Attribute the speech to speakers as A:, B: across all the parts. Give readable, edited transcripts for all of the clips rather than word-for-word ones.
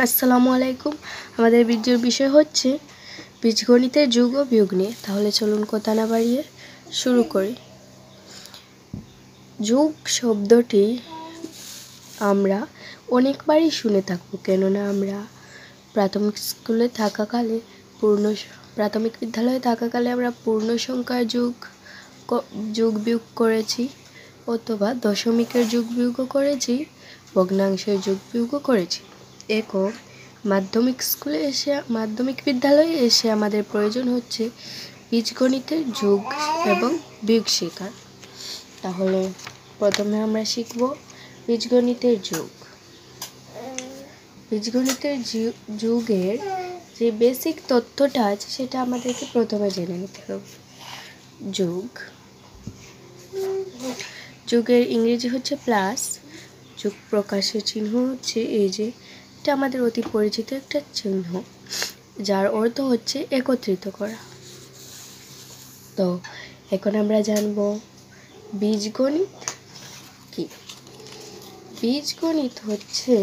A: আসসালামু আলাইকুম। আমাদের ভিডিওর বিষয় হচ্ছে বীজগণিতের যোগ ও বিয়োগ নিয়ে। তাহলে চলুন কথা না বাড়িয়ে শুরু করি। যোগ শব্দটি আমরা অনেকবারই শুনে থাকবো, কেননা আমরা প্রাথমিক বিদ্যালয়ে থাকাকালে আমরা পূর্ণ সংখ্যার যোগ বিয়োগ করেছি, অথবা দশমিকের যোগ বিয়োগও করেছি, ভগ্নাংশের যোগ বিয়োগও করেছি। একক মাধ্যমিক বিদ্যালয়ে এসে আমাদের প্রয়োজন হচ্ছে বীজগণিতের যোগ এবং বিয়োগ শেখার। তাহলে প্রথমে আমরা শিখব বীজগণিতের যোগ। বীজগণিতের যোগের যে বেসিক তথ্যটা আছে সেটা আমাদেরকে প্রথমে জেনে নিতে হবে। যোগের ইংরেজি হচ্ছে প্লাস। যোগ প্রকাশের চিহ্ন হচ্ছে এই যে, এটা আমাদের অতি পরিচিত একটা চিহ্ন, যার অর্থ হচ্ছে একত্রিত করা। তো এখন আমরা জানব বীজগণিত কি। বীজগণিত হচ্ছে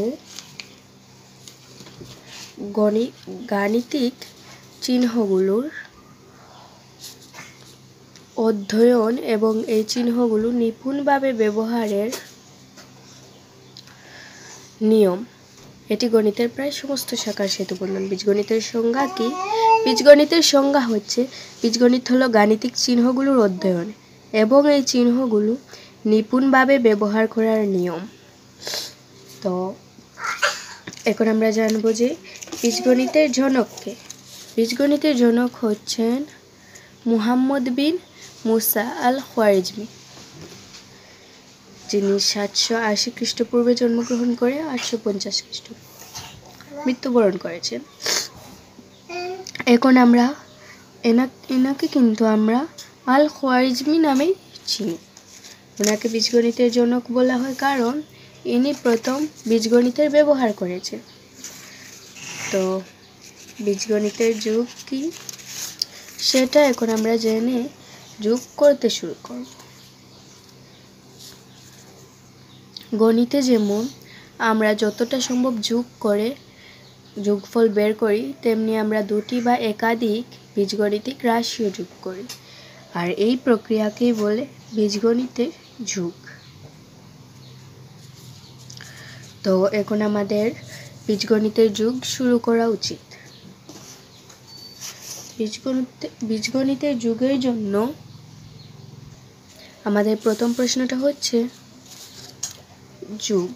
A: গাণিতিক চিহ্নগুলোর অধ্যয়ন এবং এই চিহ্নগুলো নিপুণভাবে ব্যবহারের নিয়ম। এটি গণিতের প্রায় সমস্ত শাখার সেতুবন্ধন। বীজগণিতের সংজ্ঞা কি? বীজগণিতের সংজ্ঞা হচ্ছে, বীজগণিত হলো গাণিতিক চিহ্নগুলোর অধ্যয়ন এবং এই চিহ্নগুলো নিপুণভাবে ব্যবহার করার নিয়ম। তো এখন আমরা জানবো যে বীজগণিতের জনককে। বীজগণিতের জনক হচ্ছেন মুহাম্মদ বিন মুসা আল খোয়ারিজমি, যিনি 780 খ্রিস্টপূর্বে জন্মগ্রহণ করে 850 খ্রিস্টপূর্বে মৃত্যুবরণ করেছেন। এখন আমরা এনাকে কিন্তু আমরা আল খোয়ারিজমি নামেই চিনি। ওনাকে বীজগণিতের জনক বলা হয় কারণ ইনি প্রথম বীজগণিতের ব্যবহার করেছেন। তো বীজগণিতের যোগ কি সেটা এখন আমরা জেনে যোগ করতে শুরু করব। গণিতে যেমন আমরা যতটা সম্ভব যোগ করে যোগফল বের করি, তেমনি আমরা দুটি বা একাধিক বীজগণিতিক রাশিও যোগ করি, আর এই প্রক্রিয়াকেই বলে বীজগণিতের যোগ। তো এখন আমাদের বীজগণিতের যোগ শুরু করা উচিত। বীজগণিতের যোগের জন্য আমাদের প্রথম প্রশ্নটা হচ্ছে যোগ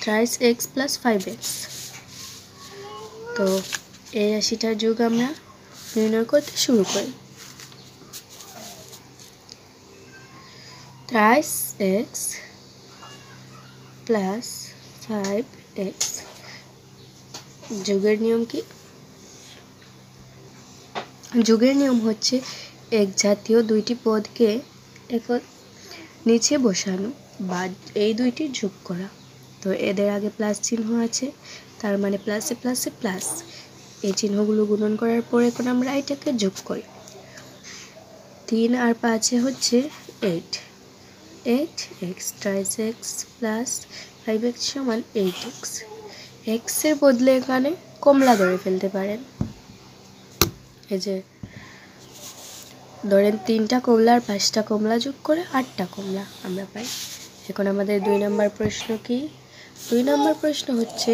A: 3x + 5x। তো এই রাশিটার যোগ আমরা নির্ণয় করতে শুরু করি। 3x + 5x। যোগের নিয়ম কি? যোগের নিয়ম হচ্ছে এক জাতীয় দুইটি পদকে নিচে বসানো বা এই দুইটি যোগ করা। তো এদের আগে প্লাস চিহ্ন আছে, তার মানে প্লাসে প্লাসে প্লাস। এই চিহ্নগুলো গুণন করার পর এখন আমরা এটাকে যোগ করি। 3 আর 5 হচ্ছে 8। 8x 3x + 5x = 8x। x এর বদলে এখানে কমলা ধরে ফেলতে পারেন। এই যে ধরেন 3টা কমলা আর 5টা কমলা যোগ করে 8টা কমলা আমরা পাই। এখন আমাদের 2 নম্বর প্রশ্ন কি? 2 নম্বর প্রশ্ন হচ্ছে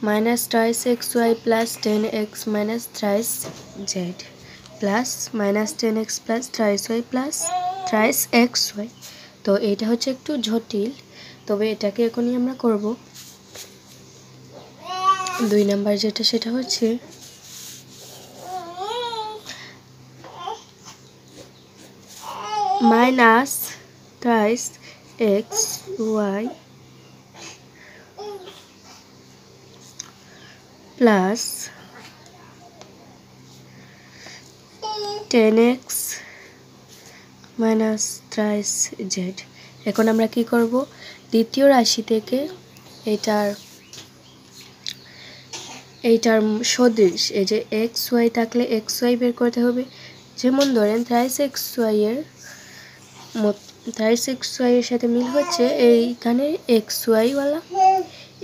A: -3xy + 10x - 3z + -10x + 3y + 3xy। তো এটা হচ্ছে একটু জটিল, তবে এটাকে এখনই আমরা করব। 2 নাম্বার যেটা সেটা হচ্ছে -3xy + 10x - 3z। এখন আমরা কি করব? দ্বিতীয় রাশি থেকে এইটার সদৃশ, এই যে xy থাকলে xy বের করতে হবে। যেমন ধরেন 3xy এর সাথে মিল হচ্ছে এইখানে xy ওয়ালা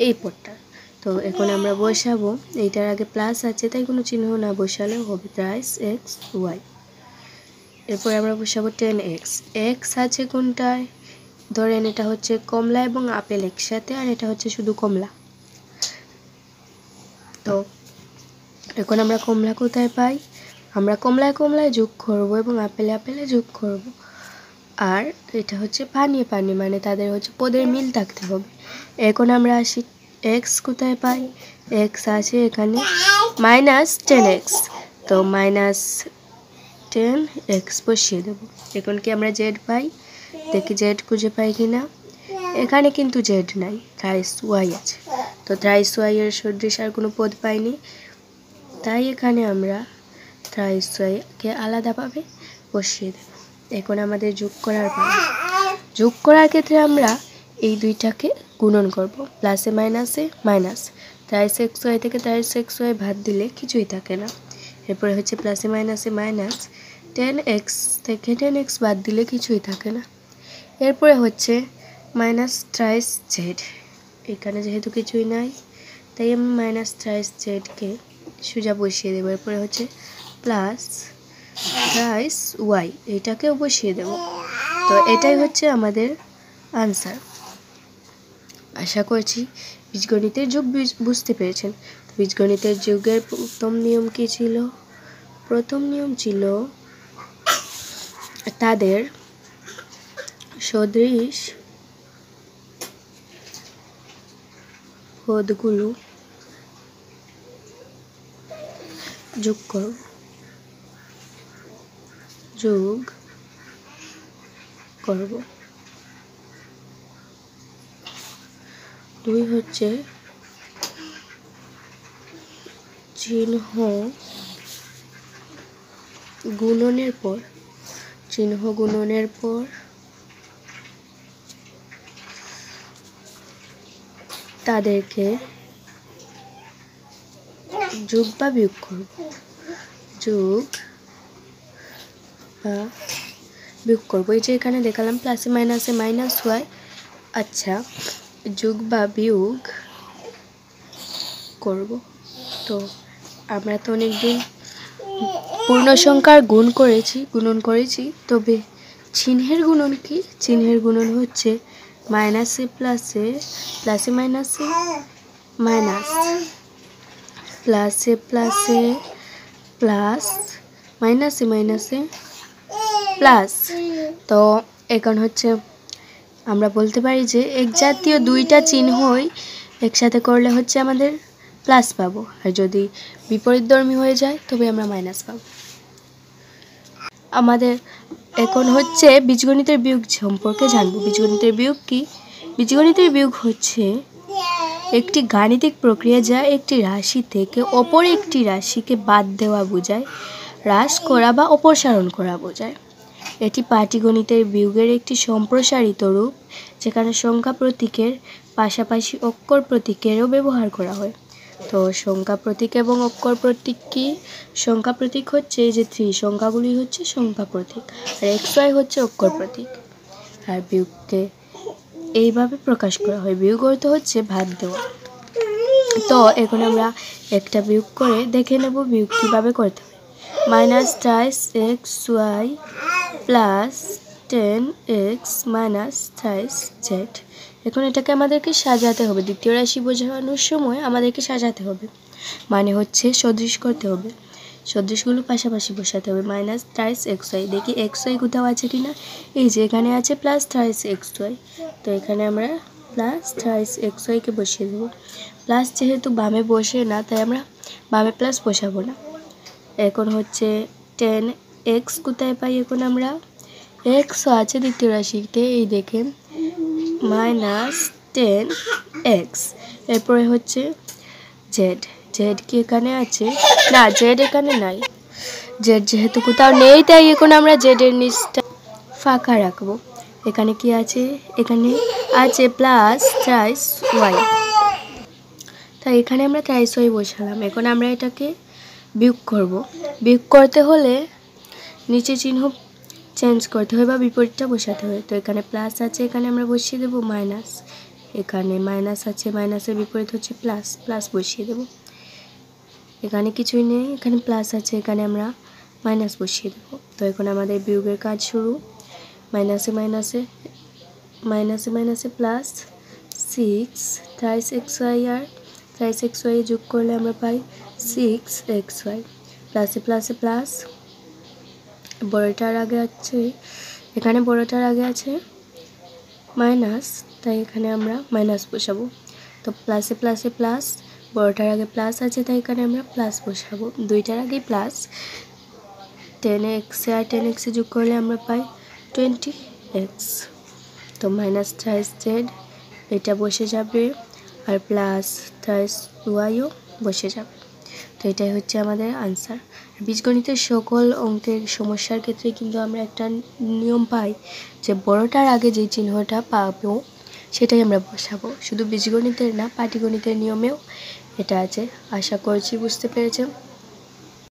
A: এই পদটা। তো এখন আমরা বসাবো, এইটার আগে প্লাস আছে তাই কোনো চিহ্ন না বসালেও হবে, থ্রাইস এক্স ওয়াই। এরপর আমরা বসাবো 10x। এক্স আছে কোনটায়, ধরেন এটা হচ্ছে কমলা এবং আপেল একসাথে, আর এটা হচ্ছে শুধু কমলা। তো এখন আমরা কমলা কোথায় পাই, আমরা কমলায় কমলায় যোগ করব এবং আপেলে আপেলে যোগ করব। আর এটা হচ্ছে পানি পানি, মানে তাদের হচ্ছে পদের মিল থাকতে হবে। এখন আমরা আসি এক্স কোথায় পাই, এক্স আছে এখানে -10x, তো -10x বসিয়ে দেব। এখন কি আমরা জেড পাই, দেখি জেড খুঁজে পাই কিনা। এখানে কিন্তু জেড নাই, থ্রাইস ওয়াই আছে, তো থ্রাইস ওয়াই এর সদৃশ আর কোনো পদ পাইনি, তাই এখানে আমরা থ্রাইস ওয়াইকে আলাদাভাবে বসিয়ে দেব। এখন আমাদের যোগ করার পালা। যোগ করার ক্ষেত্রে আমরা এই দুইটাকে গুণন করব, প্লাসে মাইনাসে মাইনাস, থ্রাইস এক্স ওয়াই থেকে থ্রাইস এক্স ওয়াই বাদ দিলে কিছুই থাকে না। এরপরে হচ্ছে প্লাসে মাইনাসে মাইনাস, 10x থেকে 10x বাদ দিলে কিছুই থাকে না। এরপরে হচ্ছে মাইনাস থ্রাইস জেড, এখানে যেহেতু কিছুই নাই তাই আমি মাইনাস থ্রাইস জেডকে সোজা বসিয়ে দেবো। এরপরে হচ্ছে প্লাস থ্রাইস ওয়াই, এটাকেও বসিয়ে দেব। তো এটাই হচ্ছে আমাদের আনসার। আশা করছি বীজগণিতের যুগ বুঝতে পেরেছেন। বীজগণিতের যুগের প্রথম নিয়ম কী ছিল, প্রথম নিয়ম ছিল তাদের সদৃশ পদগুলো যোগ করব, যোগ করব। 2 হচ্ছে চিহ্ন গুণনের পর, চিহ্ন গুণনের পর তাদেরকে যোগ বা বিয়োগ করব, যোগ বা বিয়োগ করব। এই যে এখানে দেখালাম প্লাসে মাইনাসে মাইনাস হয়, আচ্ছা যোগ বা বিয়োগ করব। তো আমরা তো অনেকদিন পূর্ণ সংখ্যার গুণ করেছি, গুণন করেছি, তবে চিহ্নের গুণন কি, চিহ্নের গুণন হচ্ছে মাইনাসে প্লাসে, প্লাসে মাইনাসে মাইনাস, প্লাসে প্লাসে প্লাস, মাইনাসে মাইনাসে প্লাস। তো এখন হচ্ছে আমরা বলতে পারি যে এক জাতীয় দুইটা চিহ্নই একসাথে করলে হচ্ছে আমাদের প্লাস পাবো, আর যদি বিপরীতধর্মী হয়ে যায় তবে আমরা মাইনাস পাবো। আমাদের এখন হচ্ছে বীজগণিতের বিয়োগ সম্পর্কে জানবো। বীজগণিতের বিয়োগ কি, বীজগণিতের বিয়োগ হচ্ছে একটি গাণিতিক প্রক্রিয়া যা একটি রাশি থেকে অপর একটি রাশিকে বাদ দেওয়া বোঝায়, হ্রাস করা বা অপসারণ করা বোঝায়। এটি পাটিগণিতের বিয়োগের একটি সম্প্রসারিত রূপ, যেখানে সংখ্যা প্রতীকের পাশাপাশি অক্ষর প্রতীকেরও ব্যবহার করা হয়। তো সংখ্যা প্রতীক এবং অক্ষর প্রতীক কি, সংখ্যা প্রতীক হচ্ছে এই যে 3 সংখ্যাগুলি হচ্ছে সংখ্যা প্রতীক, আর এক্স ওয়াই হচ্ছে অক্ষর প্রতীক। আর বিয়োগকে এইভাবে প্রকাশ করা হয়, বিয়োগ অর্থ হচ্ছে বাদ দেওয়া। তো এখন আমরা একটা বিয়োগ করে দেখে নেব বিয়োগ কীভাবে করতে হয়। Minus thrice x y plus 10x minus thrice z. এখন এটাকে আমাদেরকে সাজাতে হবে, দ্বিতীয় রাশি বোঝানোর সময় আমাদেরকে সাজাতে হবে, মানে হচ্ছে সদৃশ করতে হবে, সদৃশগুলো পাশাপাশি বসাতে হবে। মাইনাস থ্রাইস এক্স ওয়াই, দেখি এক্স ওয়াই কোথাও আছে কি না, এই যে এখানে আছে প্লাস থ্রাইস এক্স ওয়াই, তো এখানে আমরা প্লাস থ্রাইস এক্স ওয়াইকে বসিয়ে দেবো। প্লাস যেহেতু বামে বসে না তাই আমরা বামে প্লাস বসাবো না। এখন হচ্ছে 10x কোথায় পাই, এখন আমরা এক্সও আছে দ্বিতীয় রাশিতে, এই দেখেন -10x। এরপরে হচ্ছে জেড, জেড কি এখানে আছে, না জেড এখানে নাই, জেড যেহেতু কোথাও নেই তাই এখন আমরা জেডের নিচটা ফাঁকা রাখবো। এখানে কি আছে, এখানে আছে প্লাস থ্রাইস ওয়াই, তাই এখানে আমরা থ্রাইস ওয়াই বসালাম। এখন আমরা এটাকে বিয়োগ করব, বিয়োগ করতে হলে নিচে চিহ্ন চেঞ্জ করতে হয় বা বিপরীতটা বসাতে হয়। তো এখানে প্লাস আছে, এখানে আমরা বসিয়ে দেবো মাইনাস, এখানে মাইনাস আছে, মাইনাসের বিপরীত হচ্ছে প্লাস, প্লাস বসিয়ে দেব। এখানে কিছুই নেই, এখানে প্লাস আছে, এখানে আমরা মাইনাস বসিয়ে দেব। তো এখন আমাদের বিয়োগের কাজ শুরু। মাইনাসে মাইনাসে মাইনাসে মাইনাসে প্লাস 6 থ্রাইস এক্স ওয়াই, আর থ্রাইস এক্স ওয়াই যোগ করলে আমরা পাই 6xy। প্লাসে প্লাসে প্লাস, বড়টার আগে আছে, এখানে বড়টার আগে আছে মাইনাস, তাই এখানে আমরা মাইনাস বসাবো। তো প্লাসে প্লাসে প্লাস, বড়টার আগে প্লাস আছে, তাই এখানে আমরা প্লাস বসাবো। দুইটার আগে প্লাস, 10x আর 10x যোগ করলে আমরা পাই 20x। তো মাইনাস থ্রাইস জেড এটা বসে যাবে, আর প্লাস থ্রাইস ওয়াইও বসে যাবে। তো এটাই হচ্ছে আমাদের আনসার। বীজগণিতের সকল অঙ্কের সমস্যার ক্ষেত্রে কিন্তু আমরা একটা নিয়ম পাই যে বড়টার আগে যে চিহ্নটা পাবো সেটাই আমরা বসাবো। শুধু বীজগণিতের না, পাটিগণিতের নিয়মেও এটা আছে। আশা করছি বুঝতে পেরেছেন।